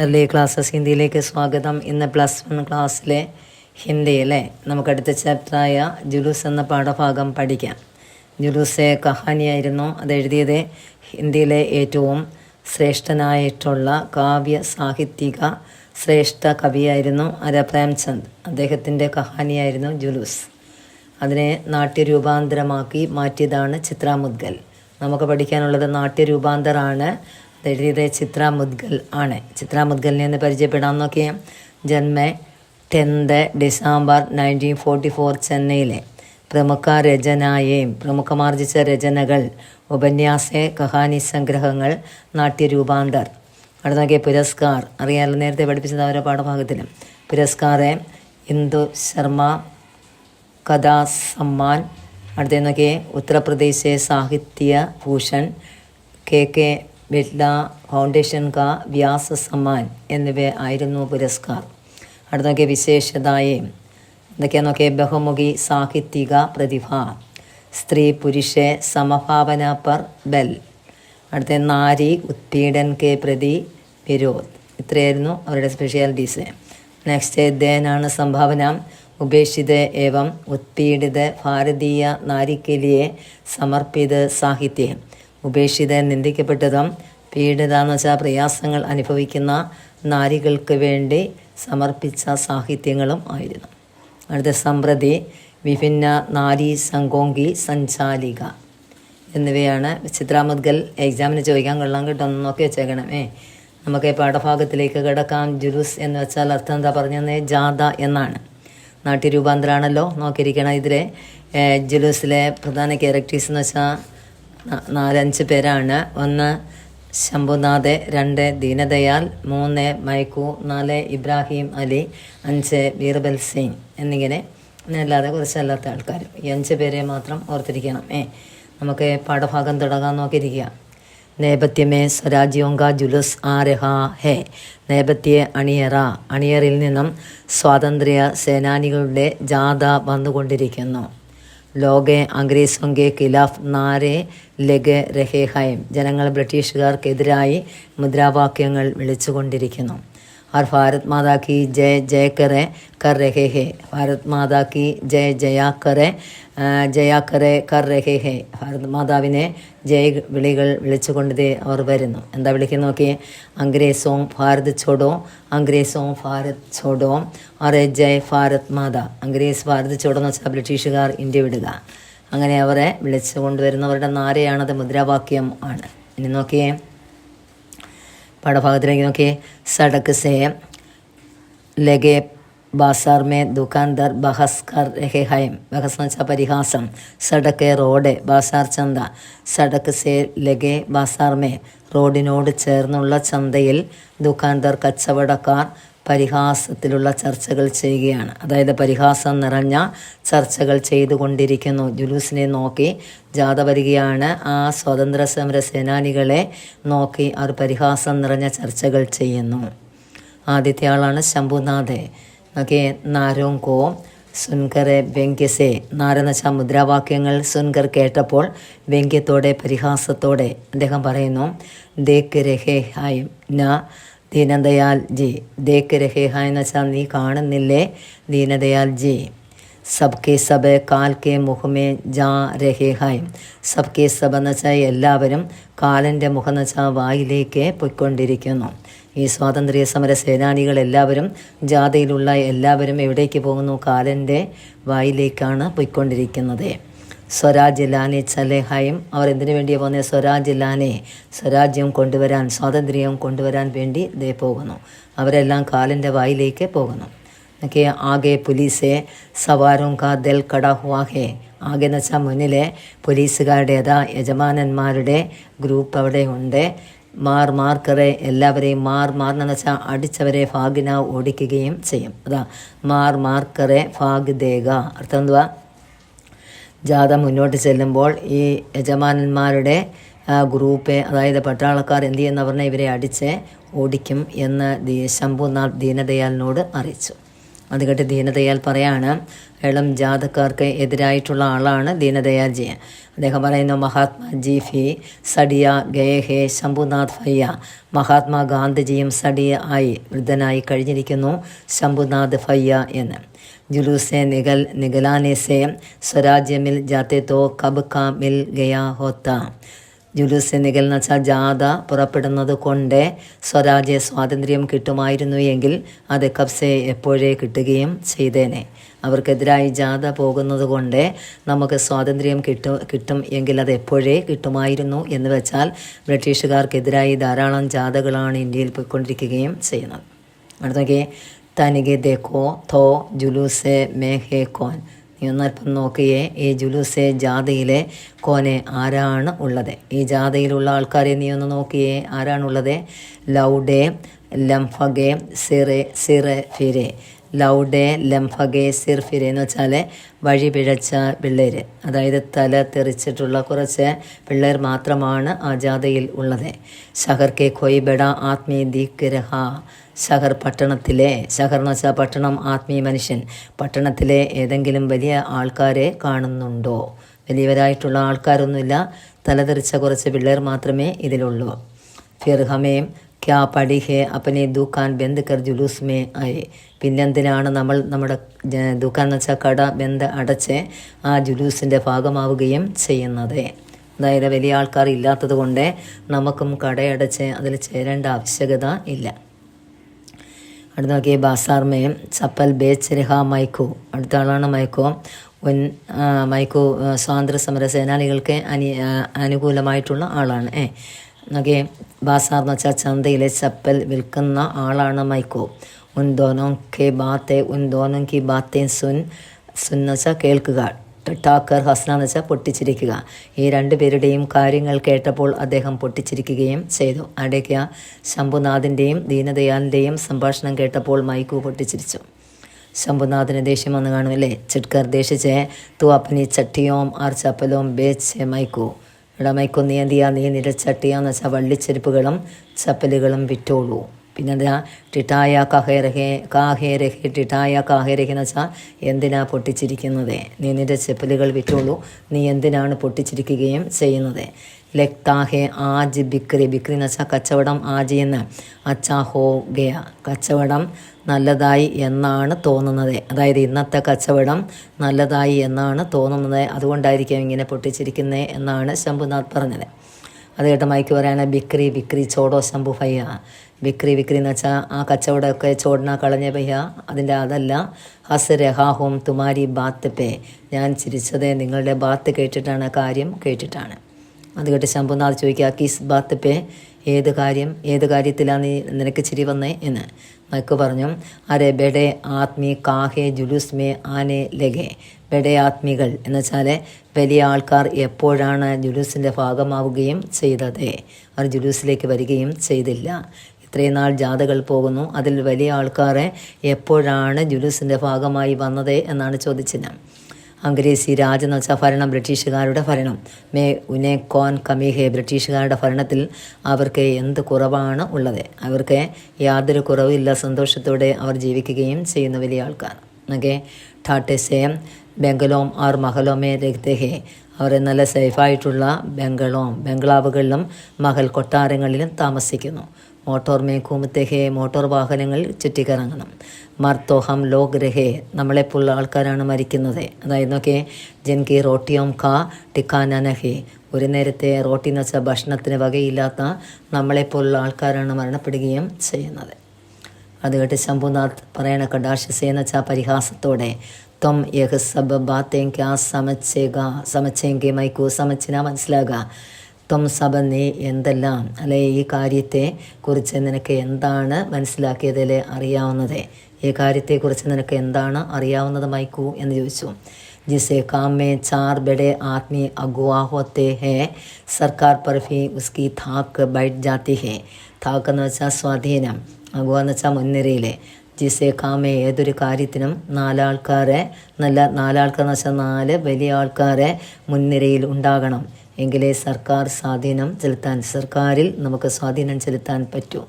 early classes ഹിന്ദിയിലേക്ക് സ്വാഗതം. ഇന്ന് +1 ക്ലാസ്സിലെ ഹിന്ദിയിലെ നമുക്കടുത്ത ചാപ്റ്ററായ ജുലൂസ് എന്ന പാഠഭാഗം പഠിക്കാം. ജുലൂസ് കഹാനിയായിരുന്നു. അതെഴുതിയത് ഹിന്ദിയിലെ ഏറ്റവും ശ്രേഷ്ഠനായിട്ടുള്ള കാവ്യ സാഹിത്യിക ശ്രേഷ്ഠ കവിയായിരുന്നു പ്രേംചന്ദ്. അദ്ദേഹത്തിൻ്റെ കഹാനിയായിരുന്നു ജുലൂസ്. അതിനെ നാട്യരൂപാന്തരമാക്കി മാറ്റിയതാണ് ചിത്ര മുദ്ഗൽ. നമുക്ക് പഠിക്കാനുള്ളത് നാട്യരൂപാന്തരമാണ്. എഴുതിയത് ചിത്ര മുദ്ഗൽ ആണ്. ചിത്ര മുദ്ഗലിനെ ഒന്ന് പരിചയപ്പെടാൻ നോക്കിയ ജന്മ 10 ഡിസംബർ 1944 ചെന്നൈയിലെ പ്രമുഖ രചനായേയും പ്രമുഖമാർജിച്ച രചനകൾ ഉപന്യാസ കഹാനി സംഗ്രഹങ്ങൾ നാട്യരൂപാന്തർ. അവിടെ നോക്കിയ പുരസ്കാർ അറിയാമല്ലോ, നേരത്തെ പഠിപ്പിച്ചത് ഓരോ പാഠഭാഗത്തിലും. പുരസ്കാറെ ഇന്ദു ശർമ്മ കഥാ സമ്മാൻ. അടുത്ത നോക്കിയേ ഉത്തർപ്രദേശ് സാഹിത്യ ഭൂഷൺ, കെ ബിർള ഫൗണ്ടേഷൻ കാ വ്യാസ സമ്മാൻ എന്നിവ ആയിരുന്നു പുരസ്കാർ. അടുത്ത നോക്കിയ വിശേഷതായേ എന്തൊക്കെയാ നോക്കിയ ബഹുമുഖി സാഹിത്യിക പ്രതിഭ, സ്ത്രീ പുരുഷ സമഭാവന പർ ബൽ. അടുത്ത നാരി ഉത്പീഡൻ കെ പ്രതി വിരോധ്. ഇത്രയായിരുന്നു അവരുടെ സ്പെഷ്യാലിറ്റീസ്. നെക്സ്റ്റ് ദേനാണ് സംഭാവന ഉപേക്ഷിത ഏവം ഉത്പീഡിത ഭാരതീയ നാരിക്കലിയെ സമർപ്പിത സാഹിത്യം. ഉപേക്ഷിത നിന്ദിക്കപ്പെട്ടതും പീഡിത എന്ന് വെച്ചാൽ പ്രയാസങ്ങൾ അനുഭവിക്കുന്ന നാരികൾക്ക് വേണ്ടി സമർപ്പിച്ച സാഹിത്യങ്ങളും ആയിരുന്നു. അടുത്ത സമ്പ്രതി വിഭിന്ന നാരി സംഘോങ്കി സഞ്ചാലിക എന്നിവയാണ്. ചിത്ര മുദ്ഗൽ എക്സാമിന് ചോദിക്കാൻ കൊള്ളാം കേട്ടോ, ഒന്ന് നോക്കി വെച്ചേക്കണമേ. നമുക്ക് പാഠഭാഗത്തിലേക്ക് കിടക്കാം. ജുലൂസ് എന്ന് വെച്ചാൽ അർത്ഥം എന്താ പറഞ്ഞത്? ജാഥ എന്നാണ്. നാട്യരൂപാന്തരാണല്ലോ, നോക്കിയിരിക്കണം. ഇതിലെ ജുലൂസിലെ പ്രധാന ക്യാരക്ടേഴ്സ് എന്ന് വെച്ചാൽ 4-5 പേരാണ്. 1 ശംഭുനാഥ്, 2 ദീനദയാൽ, 3 മൈക്കു, 4 ഇബ്രാഹിം അലി, 5 ബീർബൽ സിംഗ് എന്നിങ്ങനെ. അല്ലാതെ കുറച്ചല്ലാത്ത ആൾക്കാർ. ഈ 5 പേരെ മാത്രം ഓർത്തിരിക്കണം. നമുക്ക് പാഠഭാഗം തുടങ്ങാൻ നോക്കിയിരിക്കുക. നേപഥ്യമേ സ്വരാജ്യോങ്ക ജുലൂസ് ആ രഹാ ഹേ. നേപഥ്യ അണിയറ. അണിയറിൽ നിന്നും സ്വാതന്ത്ര്യ സേനാനികളുടെ ജാഥ വന്നുകൊണ്ടിരിക്കുന്നു. ലോകെ അംഗ്രേസോങ്കെ ഖിലാഫ് നാരെ ലഗെ രഹേ ഹൈം. ജനങ്ങൾ ബ്രിട്ടീഷുകാർക്കെതിരായി മുദ്രാവാക്യങ്ങൾ വിളിച്ചുകൊണ്ടിരിക്കുന്നു. और भारत माता की जय जय करे कर रहे हैं. ഭാരത് മാതാ की जय जया करे कर रहे हैं. ഭാരത് മാതാവിനെ ജയ് വിളികൾ വിളിച്ചുകൊണ്ട് അവർ വരുന്നു. എന്താ വിളിക്കുന്നു നോക്കിയേ? അംഗ്രേസോം ഭാരത് ചോടോ, അംഗ്രേസോം ഭാരത് ചോടോ, അറേ ജയ് ഭാരത് മാതാ. അംഗ്രേസ് ഭാരത് ചോടോ എന്ന് വെച്ചാൽ ബ്രിട്ടീഷുകാർ ഇന്ത്യ വിടുക. അങ്ങനെ അവരെ വിളിച്ചു കൊണ്ടുവരുന്നവരുടെ നാരെയാണത്, മുദ്രാവാക്യം ആണ്. ഇനി നോക്കിയേ പാഠഭാഗത്തിലേക്ക് നോക്കിയേ. സടക്ക് സേ ലഗെ ബാസാർ മേ ദുക്കാൻദാർ ബഹസ് കർ രഹേ ഹൈം. ബഹസ് എന്ന് വെച്ചാൽ പരിഹാസം. സടക്ക് റോഡ്, ബാസാർ ചന്ത. സടക്ക് സേ ലഗെ ബാസാർ മേ റോഡിനോട് ചേർന്നുള്ള ചന്തയിൽ ദുക്കാൻദാർ കച്ചവടക്കാർ പരിഹാസത്തിലുള്ള ചർച്ചകൾ ചെയ്യുകയാണ്. അതായത് പരിഹാസം നിറഞ്ഞ ചർച്ചകൾ ചെയ്തുകൊണ്ടിരിക്കുന്നു. ജുലൂസിനെ നോക്കി ജാഥ വരികയാണ്. ആ സ്വാതന്ത്ര്യ സമര സേനാനികളെ നോക്കി അവർ പരിഹാസം നിറഞ്ഞ ചർച്ചകൾ ചെയ്യുന്നു. ആദ്യത്തെ ആളാണ് ശംഭുനാഥ്. നോക്കി നാരോങ്കോ സുൻകറെ വ്യംഗ്യസേ. നാരെന്ന് വെച്ചാൽ മുദ്രാവാക്യങ്ങൾ. സുൻകർ കേട്ടപ്പോൾ വ്യംഗ്യത്തോടെ പരിഹാസത്തോടെ അദ്ദേഹം പറയുന്നു, ദേക്ക് രഹേ ഹായും ന ദീനദയാൽ ജി. ദേക്ക് രഹേ ഹായ് എന്ന് വെച്ചാൽ നീ കാണുന്നില്ലേ ദീനദയാൽ ജി. സബ്കെ സബ് കാൽ കെ മുഖമേ ജാ രഹേ ഹായ്. സബ്കെ സബ് എന്ന് വെച്ചാൽ എല്ലാവരും, കാലൻ്റെ മുഖം എന്ന് വെച്ചാൽ വായിലേക്ക് പൊയ്ക്കൊണ്ടിരിക്കുന്നു. ഈ സ്വാതന്ത്ര്യ സമര സേനാനികൾ എല്ലാവരും, ജാഥയിലുള്ള എല്ലാവരും എവിടേക്ക് പോകുന്നു? കാലൻ്റെ വായിലേക്കാണ് പൊയ്ക്കൊണ്ടിരിക്കുന്നത്. സ്വരാജ് ലാനെ ചലേഹായും. അവർ എന്തിനു വേണ്ടിയാണ് പോകുന്നത്? സ്വരാജ് ലാനെ, സ്വരാജ്യം കൊണ്ടുവരാൻ, സ്വാതന്ത്ര്യം കൊണ്ടുവരാൻ വേണ്ടി ദേ പോകുന്നു. അവരെല്ലാം കാലിൻ്റെ വായിലേക്ക് പോകുന്നു. ഓക്കെ. ആകെ പുലീസെ സവാരും കാ ദൽ കടാ ഹുവാ ഹേ. ആകെ എന്ന് വെച്ചാൽ മുന്നിലെ പോലീസുകാരുടെ യജമാനന്മാരുടെ ഗ്രൂപ്പ് അവിടെ ഉണ്ട്. മാർ കറെ എല്ലാവരെയും എന്ന് വെച്ചാൽ അടിച്ചവരെ ഭാഗിന ഓടിക്കുകയും ചെയ്യും. അതാ മാർ കറെ ഭാഗ് ദേഗ. അർത്ഥം എന്തുവാ? ജാഥ മുന്നോട്ട് ചെല്ലുമ്പോൾ ഈ യജമാനന്മാരുടെ ഗ്രൂപ്പ്, അതായത് പട്ടാളക്കാർ എന്ത് ചെയ്യുന്ന പറഞ്ഞാൽ ഇവരെ അടിച്ച് ഓടിക്കും എന്ന് ശംഭുനാഥ് ദീനദയാലിനോട് അറിയിച്ചു. അത് കേട്ട് ദീനദയാൽ പറയാണ്, ഇളം ജാഥക്കാർക്ക് എതിരായിട്ടുള്ള ആളാണ് ദീനദയാൽജി. അദ്ദേഹം പറയുന്നു, മഹാത്മാജി ഫി സഡിയ ഗയഹേ ശംഭുനാഥ് ഭയ്യ. മഹാത്മാഗാന്ധിജിയും സഡിയ ആയി വൃദ്ധനായി കഴിഞ്ഞിരിക്കുന്നു ശംഭുനാഥ് ഭയ്യ എന്ന്. जुलूसे निगलाने से स्वराज्य मिल जाते तो कब का मिल गया होता. ജുലൂസ് നികൽന്ന് വെച്ചാൽ ജാഥ പുറപ്പെടുന്നത് കൊണ്ട് സ്വരാജ്യ സ്വാതന്ത്ര്യം കിട്ടുമായിരുന്നു എങ്കിൽ അത് കബ്സെ എപ്പോഴേ കിട്ടുകയും ചെയ്തേനെ. അവർക്കെതിരായി ജാഥ പോകുന്നത് കൊണ്ട് നമുക്ക് സ്വാതന്ത്ര്യം കിട്ടും എങ്കിൽ അത് എപ്പോഴേ കിട്ടുമായിരുന്നു എന്ന് വെച്ചാൽ ബ്രിട്ടീഷുകാർക്കെതിരായി ധാരാളം ജാഥകളാണ് ഇന്ത്യയിൽ പോയിക്കൊണ്ടിരിക്കുകയും ചെയ്യുന്നത്. അടുത്തൊക്കെ തനിക്ക് ദേഖോ തോ ജുലൂസെ മേ ഹേ കോൻ. നീ ഒന്നൽപ്പം നോക്കിയേ, ഈ ജുലൂസെ ജാഥയിലെ കോനെ ആരാണ് ഉള്ളത്? ഈ ജാഥയിലുള്ള ആൾക്കാരെ നീ ഒന്ന് നോക്കിയേ, ആരാണുള്ളത്? ലൗഡേ ലംഫഗെ സിറെ ഫിരെ. ലൗഡേ ലംഫഗെ സിർ ഫിരെ എന്ന് വെച്ചാൽ വഴി പിഴച്ച പിള്ളേർ, അതായത് തല തെറിച്ചിട്ടുള്ള കുറച്ച് പിള്ളേർ മാത്രമാണ് ആ ജാഥയിൽ ഉള്ളത്. ഷഹർ കെ കോയി ബഡ ആത്മീ ദീക് രഹ. ഷഹർ പട്ടണത്തിലെ, ഷഹർ എന്ന് വെച്ചാൽ പട്ടണം, ആത്മീയ മനുഷ്യൻ, പട്ടണത്തിലെ ഏതെങ്കിലും വലിയ ആൾക്കാരെ കാണുന്നുണ്ടോ? വലിയവരായിട്ടുള്ള ആൾക്കാരൊന്നുമില്ല, തലതെറിച്ച കുറച്ച് പിള്ളേർ മാത്രമേ ഇതിലുള്ളൂ. ഫിർ ഹമേം ക്യാ പടി ഹേ അപ്പനെ ദുക്കാൻ ബന്ദ് കർ ജുലൂസ് മേ ആയി. പിന്നെന്തിനാണ് നമ്മൾ നമ്മുടെ ദുക്കാൻ എന്ന് വെച്ചാൽ കട ബന്ദ് അടച്ച് ആ ജുലൂസിൻ്റെ ഭാഗമാവുകയും ചെയ്യുന്നത്? അതായത് വലിയ ആൾക്കാർ ഇല്ലാത്തത് കൊണ്ട് നമുക്കും കടയടച്ച് അതിൽ ചേരേണ്ട ആവശ്യകത ഇല്ല. അടുത്ത നോക്കിയേ, ബാസാർമേം ചപ്പൽ ബേച്ച് രഹ മൈക്കു. അടുത്ത ആളാണ് മൈക്കോ. മൈക്കു സ്വാതന്ത്ര്യ സമര സേനാനികൾക്ക് അനുകൂലമായിട്ടുള്ള ആളാണ്. നോക്കിയേ, ബാസാർ എന്ന് വെച്ചാൽ ചന്തയിലെ ചപ്പൽ വിൽക്കുന്ന ആളാണ് മൈക്കോ. ഉൻ ദോനോ കെ ബാത്തെ ഉൻ ദോനോ കി ബാത്തേ സുൻ വെച്ചാൽ കേൾക്കുക. ടാക്കർ ഹസ്ന എന്ന് വെച്ചാൽ പൊട്ടിച്ചിരിക്കുക. ഈ രണ്ടുപേരുടെയും കാര്യങ്ങൾ കേട്ടപ്പോൾ അദ്ദേഹം പൊട്ടിച്ചിരിക്കുകയും ചെയ്തു. അവിടേക്ക് ശംഭുനാഥിൻ്റെയും ദീനദയാലിൻ്റെയും സംഭാഷണം കേട്ടപ്പോൾ മൈക്കു പൊട്ടിച്ചിരിച്ചു. ശംഭുനാഥിന് ദേഷ്യം വന്ന് കാണുമല്ലേ. ചിട്കർ ദേശിച്ചേ തു അപ്പനി ചട്ടിയോം ആർ ചപ്പലോം ബേച്ച് മൈക്കു. ഇവിടെ മൈക്കു, നീ എന്തിയാ, നീ നിരച്ചട്ടിയാന്ന് വെച്ചാൽ വള്ളിച്ചെരുപ്പുകളും ചപ്പലുകളും വിറ്റോളൂ. പിന്നെന്താ, ടിട്ടായ കാഹേരഹെ ടിട്ടായ കാഹേരഹെ എന്ന് വെച്ചാൽ എന്തിനാ പൊട്ടിച്ചിരിക്കുന്നത്? നീ നിൻ്റെ ചെപ്പലുകൾ വിറ്റോളൂ, നീ എന്തിനാണ് പൊട്ടിച്ചിരിക്കുകയും ചെയ്യുന്നത്? ലെക്താഹെ ആജ് ബിക്രി. ബിക്രി എന്ന് വെച്ചാൽ കച്ചവടം. ആജ് എന്ന് അച്ചാ ഹോ ഗയ. കച്ചവടം നല്ലതായി എന്നാണ് തോന്നുന്നത്. അതായത് ഇന്നത്തെ കച്ചവടം നല്ലതായി എന്നാണ് തോന്നുന്നത്, അതുകൊണ്ടായിരിക്കും ഇങ്ങനെ പൊട്ടിച്ചിരിക്കുന്നത് എന്നാണ് ശംഭുനാഥ് പറഞ്ഞത്. അത് കേട്ട മൈക്ക് പറയാണ്, ബിക്രി ബിക്രി ചോടോ ശംഭു ഭയ്യ. ബിക്രി ബിക്രി എന്ന് വെച്ചാൽ ആ കച്ചവടമൊക്കെ ചോടന കളഞ്ഞ ഭയ്യ, അതിൻ്റെ അതല്ല. ഹസ് രഹാഹോം തുമാരി ബാത്ത് പേ. ഞാൻ ചിരിച്ചത് നിങ്ങളുടെ ബാത്ത് കേട്ടിട്ടാണ്, കാര്യം കേട്ടിട്ടാണ്. അത് കേട്ട് ശംഭുനാഥ് ചോദിക്കുക, കിസ് ബാത്ത് പേ, ഏത് കാര്യം, ഏത് കാര്യത്തിലാണ് നിനക്ക് ചിരി വന്നേ എന്ന്. മൈക്ക് പറഞ്ഞു, അരെ ബെഡെ ആത്മീ കാഹെ ജുലൂസ് മേ ആനെ ലഗെ. ബെഡെ ആത്മീകൾ എന്ന് വെച്ചാൽ വലിയ ആൾക്കാർ എപ്പോഴാണ് ജുലൂസിൻ്റെ ഭാഗമാവുകയും ചെയ്തത്? അവർ ജുലൂസിലേക്ക് വരികയും ചെയ്തില്ല. ഇത്രയും നാൾ ജാഥകൾ പോകുന്നു, അതിൽ വലിയ ആൾക്കാരെ എപ്പോഴാണ് ജുലൂസിൻ്റെ ഭാഗമായി വന്നത് എന്നാണ് ചോദിച്ചത്. അംഗ്രേസി രാജ് എന്ന് വെച്ചാൽ ഭരണം, ബ്രിട്ടീഷുകാരുടെ ഭരണം. മേ ഉനെ കോൻ കമി ഹേ. ബ്രിട്ടീഷുകാരുടെ ഭരണത്തിൽ അവർക്ക് എന്ത് കുറവാണ് ഉള്ളത്? അവർക്ക് യാതൊരു കുറവില്ല, സന്തോഷത്തോടെ അവർ ജീവിക്കുകയും ചെയ്യുന്ന വലിയ ആൾക്കാർ. ഓക്കെ, ഠാട്ടെ സേം ബംഗലോം ആർ മഹലോമേ രഖ്തേ ഹേ. അവർ നല്ല സേഫായിട്ടുള്ള ബംഗ്ലാവുകളിലും മഹൽ കൊട്ടാരങ്ങളിലും താമസിക്കുന്നു. മോട്ടോർ മേ ഘൂമത്തെ ഹേ. മോട്ടോർ വാഹനങ്ങളിൽ ചുറ്റിക്കറങ്ങണം. മർത്തോഹം ലോക് രഹേ. നമ്മളെപ്പോലുള്ള ആൾക്കാരാണ് മരിക്കുന്നത്. അതായത് നോക്കെ, ജൻകി റോട്ടിയോം കാ ടിക്കാനഹേ. ഒരു നേരത്തെ റോട്ടി എന്ന് വെച്ചാൽ ഭക്ഷണത്തിന് വകയില്ലാത്ത നമ്മളെപ്പോലുള്ള ആൾക്കാരാണ് മരണപ്പെടുകയും ചെയ്യുന്നത്. അത് കേട്ട് ശംഭുനാഥ് പറയണ കടാശസേ എന്ന് വെച്ചാൽ പരിഹാസത്തോടെ, ത്വം യഹ് സബ് ബാത്തേം ക്യാ സമച്ചേങ്കി മൈക്കു. സമച്ചിനാ മനസ്സിലാകുക. ത്വം സബ, നീ എന്തെല്ലാം, അല്ലെ ഈ കാര്യത്തെ കുറിച്ച് നിനക്ക് എന്താണ് മനസ്സിലാക്കിയതിൽ അറിയാവുന്നത്? ഈ കാര്യത്തെക്കുറിച്ച് നിനക്ക് എന്താണ് അറിയാവുന്നത് മൈക്കു എന്ന് ചോദിച്ചു. ജിസെ കാം മേ ചാർ ബഡെ ആത്മീ അഗുവാ ഹോത്തെ ഹേ, സർക്കാർ पर भी उसकी थाक बैठ जाती है. थाक എന്ന് വെച്ചാൽ സ്വാധീനം, അഗുവ എന്ന് വെച്ചാൽ മുൻനിരയിലെ. ജിസെ കാമേ, ഏതൊരു കാര്യത്തിനും നാലാൾക്കാരെ, നാലാൾക്കാരെന്ന് വെച്ചാൽ 4 വലിയ ആൾക്കാരെ മുൻനിരയിൽ ഉണ്ടാകണം, എങ്കിലേ സർക്കാരിൽ നമുക്ക് സ്വാധീനം ചെലുത്താൻ പറ്റൂ.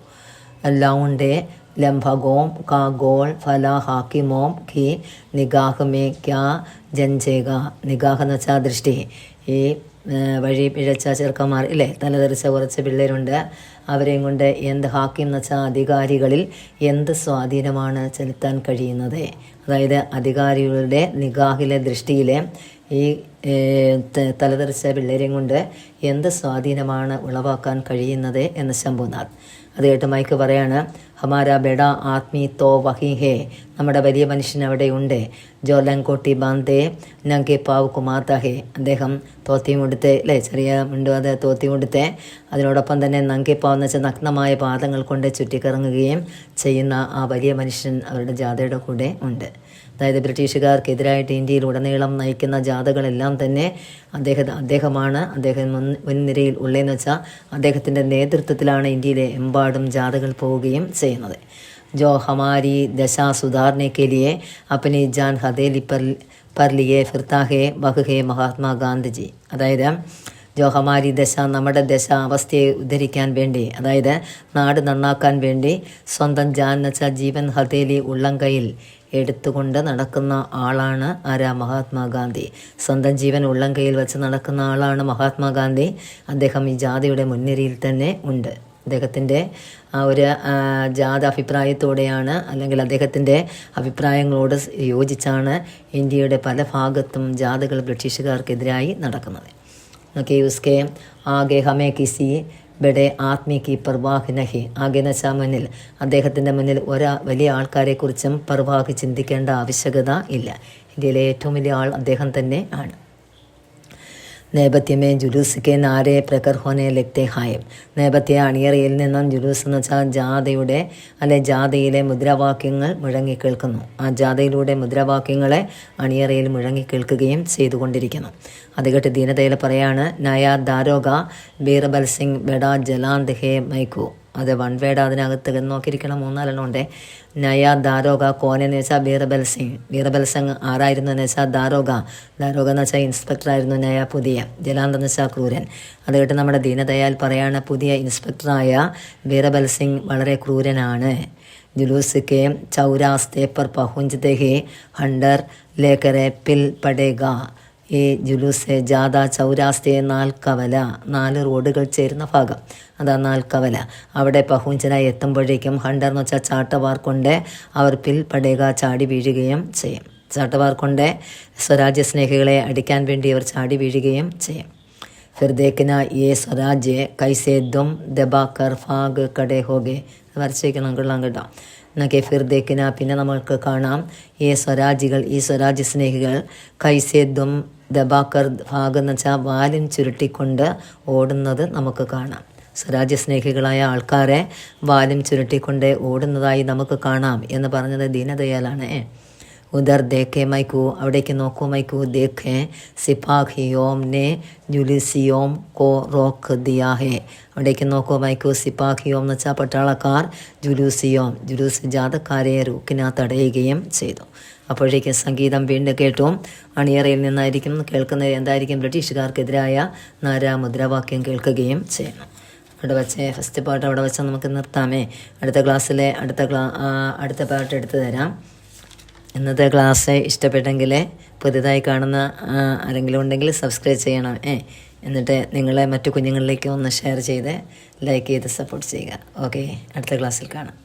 ലൗണ്ടേ ലംഭഗോം കാ ഗോൾ ഫല ഹാക്കിമോം ഖി നിഗാഹ് മേ ക്യാ ജഞ്ചേക. നിഗാഹ് എന്ന് വെച്ചാൽ ദൃഷ്ടി. ഈ വഴി പിഴച്ച ചെറുക്കന്മാർ ഇല്ലേ, തലതെറിച്ച കുറച്ച് പിള്ളേരുണ്ട്. അവരെയും കൊണ്ട് എന്ത് ഹാക്കിം എന്ന് വെച്ചാൽ അധികാരികളിൽ എന്ത് സ്വാധീനമാണ് ചെലുത്താൻ കഴിയുന്നത്. അതായത് അധികാരികളുടെ നിഗാഹിലെ ദൃഷ്ടിയിലെ ഈ തലതെറിച്ച പിള്ളേരെയും കൊണ്ട് എന്ത് സ്വാധീനമാണ് ഉളവാക്കാൻ കഴിയുന്നത് എന്ന് ശംഭുനാഥ്. അത് കേട്ട് മൈക്ക് പറയാണ്, ഹമാര ബെഡ ആത്മീ തോ വഹി ഹേ. നമ്മുടെ വലിയ മനുഷ്യൻ അവിടെയുണ്ട്. ജോ ലങ്കോട്ടി ബാന്തേ നങ്കെ പാവ് കുമാത്ത ഹേ. അദ്ദേഹം തോത്തിയും കൊടുത്ത് അല്ലേ, ചെറിയ മുണ്ടുവാതെ തോത്തിയും കൊടുത്ത് അതിനോടൊപ്പം തന്നെ നങ്കെ പാവ് എന്ന് വെച്ചാൽ നഗ്നമായ പാദങ്ങൾ കൊണ്ട് ചുറ്റിക്കറങ്ങുകയും ചെയ്യുന്ന ആ വലിയ മനുഷ്യൻ അവരുടെ ജാഥയുടെ കൂടെ ഉണ്ട്. അതായത് ബ്രിട്ടീഷുകാർക്കെതിരായിട്ട് ഇന്ത്യയിൽ ഉടനീളം നയിക്കുന്ന ജാഥകളെല്ലാം തന്നെ അദ്ദേഹമാണ്. അദ്ദേഹം മുൻനിരയിൽ ഉള്ളതെന്ന് വെച്ചാൽ അദ്ദേഹത്തിൻ്റെ നേതൃത്വത്തിലാണ് ഇന്ത്യയിലെ എമ്പാടും ജാഥകൾ പോവുകയും ചെയ്യുന്നത്. ജോ ഹമാരി ദശ സുധാർനെ കെ ലിയെ അപ്പനി ജാൻ ഹദേലി പർ ലിയെ ഫിർത്താ ഹേ വഹ് ഹേ മഹാത്മാഗാന്ധിജി. അതായത് ജോ ഹമാരി ദശ, നമ്മുടെ ദശ അവസ്ഥയെ ഉദ്ധരിക്കാൻ വേണ്ടി, അതായത് നാട് നന്നാക്കാൻ വേണ്ടി സ്വന്തം ജാൻ എന്ന് വെച്ചാൽ ജീവൻ ഹതേലി ഉള്ളംകൈയിൽ എടുത്തുകൊണ്ട് നടക്കുന്ന ആളാണ് ആരാ? മഹാത്മാഗാന്ധി. സ്വന്തം ജീവൻ ഉള്ളംകൈയിൽ വെച്ച് നടക്കുന്ന ആളാണ് മഹാത്മാഗാന്ധി. അദ്ദേഹം ഈ ജാഥയുടെ മുൻനിരയിൽ തന്നെ ഉണ്ട്. അദ്ദേഹത്തിൻ്റെ ആ ഒരു ജാഥ അഭിപ്രായത്തോടെയാണ്, അല്ലെങ്കിൽ അദ്ദേഹത്തിൻ്റെ അഭിപ്രായങ്ങളോട് യോജിച്ചാണ് ഇന്ത്യയുടെ പല ഭാഗത്തും ജാഥകൾ ബ്രിട്ടീഷുകാർക്കെതിരായി നടക്കുന്നത്. ഓക്കെ, ഉസ്കെ ആകെ ഹമേ കിസി ബഡെ ആത്മീക്ക് പർവാഹ് നഹി. ആകെ എന്ന് വെച്ചാൽ മുന്നിൽ, അദ്ദേഹത്തിൻ്റെ മുന്നിൽ വലിയ ആൾക്കാരെക്കുറിച്ചും പർവാഹ് ചിന്തിക്കേണ്ട ആവശ്യകത ഇല്ല. ഇന്ത്യയിലെ ഏറ്റവും വലിയ ആൾ അദ്ദേഹം തന്നെ ആണ്. നേപഥ്യമേ ജുലൂസ് കെ നാരെ പ്രകർ ഹോനെ ലഗ്തേ ഹായം. നേപഥ്യ അണിയറയിൽ നിന്നും ജുലൂസ് എന്ന് വെച്ചാൽ ജാഥയിലെ മുദ്രാവാക്യങ്ങൾ മുഴങ്ങിക്കേൾക്കുന്നു. ആ ജാഥയിലൂടെ മുദ്രാവാക്യങ്ങളെ അണിയറയിൽ മുഴങ്ങിക്കേൾക്കുകയും ചെയ്തുകൊണ്ടിരിക്കുന്നു. അത് കേട്ട് ദീനദയാൽ പറയാണ്, നയാ ദാരോഗ ബീർബൽ സിംഗ് ബെഡാ ജലാന്ത് ഹേ മൈക്കു. അത് വൺ വേഡ് അതിനകത്ത് നോക്കിയിരിക്കണം, 3-4 ഉണ്ട്. നയാ ദാരോഗ കോനെന്ന് വെച്ചാൽ ബീർബൽ സിംഗ്. ബീർബൽ സിംഗ് ആരായിരുന്നു എന്ന് വെച്ചാൽ ദാരോഗ എന്ന് വെച്ചാൽ ഇൻസ്പെക്ടർ ആയിരുന്നു. നയ പുതിയ, ജലാന്ത് എന്ന് വെച്ചാൽ ക്രൂരൻ. അത് കേട്ട് നമ്മുടെ ദീനദയാൽ പറയാണ്, പുതിയ ഇൻസ്പെക്ടറായ ബീർബൽ സിംഗ് വളരെ ക്രൂരനാണ്. ജുലൂസ് കെ ചൗരാസ്തേ പർ പഹുഞ്ചത്തെ ഹേ ഹണ്ടർ ലേക്കറെ പിൽ പടേഗ. ഈ ജുലൂസ് ജാഥ ചൗരാസ്തേ 4 കവല, 4 റോഡുകൾ ചേരുന്ന ഭാഗം, അതാ 4 കവല. അവിടെ പഹുഞ്ചനായി എത്തുമ്പോഴേക്കും ഹണ്ടർ എന്ന് വെച്ചാൽ ചാട്ടവാർ കൊണ്ട് അവർ പിൽ പടേക ചാടി വീഴുകയും ചെയ്യും. ചാട്ടവാർ കൊണ്ട് സ്വരാജ്യ സ്നേഹികളെ അടിക്കാൻ വേണ്ടി അവർ ചാടി വീഴുകയും ചെയ്യും. ഫിർ ദേഖ്ന യേ സ്വരാജ്യ കൈസേ ദും ദബാക്കർ ഫാഗ് കടേ ഹോഗെ. വരച്ചേക്കണം കൊള്ളാം കേട്ടോ. എന്നൊക്കെ ഫിർ ദേഖ്ന, പിന്നെ നമ്മൾക്ക് കാണാം, ഈ സ്വരാജ്യ സ്നേഹികൾ കൈസേ ദും ദബാക്കർ ഭാഗ് എന്ന് വെച്ചാൽ വാലും ചുരുട്ടിക്കൊണ്ട് ഓടുന്നത് നമുക്ക് കാണാം. സ്വരാജ്യ സ്നേഹികളായ ആൾക്കാരെ വാലും ചുരുട്ടിക്കൊണ്ട് ഓടുന്നതായി നമുക്ക് കാണാം എന്ന് പറഞ്ഞത് ദീനദയാലാണ്. ഉദർ ദേഖേ മൈക്കു, അവിടേക്ക് നോക്കൂ മൈക്കു. ദേഖേ സിപ്പാഹിയോം നെ ജുലൂസിയോം കോ റോക്ക് ദിയാ ഹേ. അവിടേക്ക് നോക്കൂ മൈക്കു. സിപ്പാഹിയോം എന്ന് വെച്ചാൽ പട്ടാളക്കാർ, ജുലൂസ് ജാഥക്കാരെ റൂക്കിന തടയുകയും ചെയ്തു. അപ്പോഴേക്കും സംഗീതം വീണ്ടും കേട്ടു. അണിയറയിൽ നിന്നായിരിക്കും കേൾക്കുന്നത്. എന്തായിരിക്കും? ബ്രിട്ടീഷുകാർക്കെതിരായ മുദ്രാവാക്യം കേൾക്കുകയും ചെയ്യുന്നു. അവിടെ വെച്ച് ഫസ്റ്റ് പാട്ട് അവിടെ വെച്ച് നമുക്ക് നിർത്താമേ. അടുത്ത ക്ലാസ്സിലെ അടുത്ത പാട്ട് എടുത്തു തരാം. ഇന്നത്തെ ക്ലാസ് ഇഷ്ടപ്പെട്ടെങ്കിൽ പുതുതായി കാണുന്ന ആരെങ്കിലും ഉണ്ടെങ്കിൽ സബ്സ്ക്രൈബ് ചെയ്യണം. എന്നിട്ട് നിങ്ങളെ മറ്റു കുഞ്ഞുങ്ങളിലേക്ക് ഒന്ന് ഷെയർ ചെയ്ത് ലൈക്ക് ചെയ്ത് സപ്പോർട്ട് ചെയ്യുക. ഓക്കെ, അടുത്ത ക്ലാസ്സിൽ കാണാം.